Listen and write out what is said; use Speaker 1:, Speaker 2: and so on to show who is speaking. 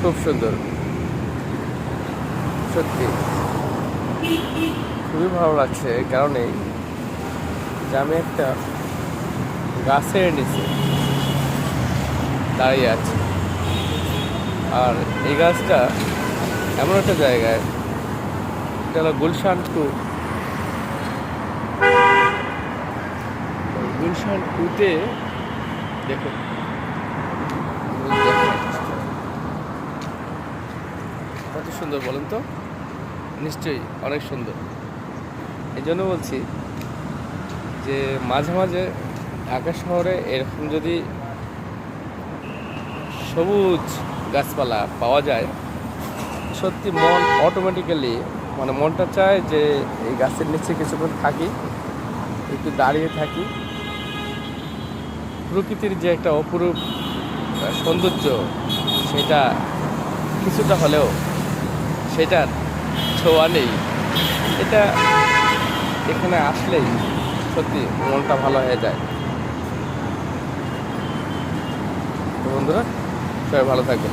Speaker 1: খুব সুন্দর, সত্যি খুবই ভালো লাগছে। এই কারণেই যে আমি একটা গাছের নিচে দাঁড়িয়ে আছি, আর এই গাছটা এমন একটা জায়গায়, এটা হলো গুলশান 2-তে। দেখুন, কত সুন্দর বলেন তো? নিশ্চয়ই অনেক সুন্দর। এই জন্য বলছি যে মাঝে মাঝে ঢাকা শহরে এরকম যদি সবুজ গাছপালা পাওয়া যায়, সত্যি মন অটোমেটিক্যালি, মানে মনটা চায় যে এই গাছের নিচে কিছুক্ষণ থাকি, একটু দাঁড়িয়ে থাকি, প্রকৃতির যে একটা অপরূপ সৌন্দর্য, সেটা কিছুটা হলেও সেটার ছোঁয়া নেই। এটা এখানে আসলেই সত্যি মনটা ভালো হয়ে যায়। তো বন্ধুরা, সবাই ভালো থাকবেন।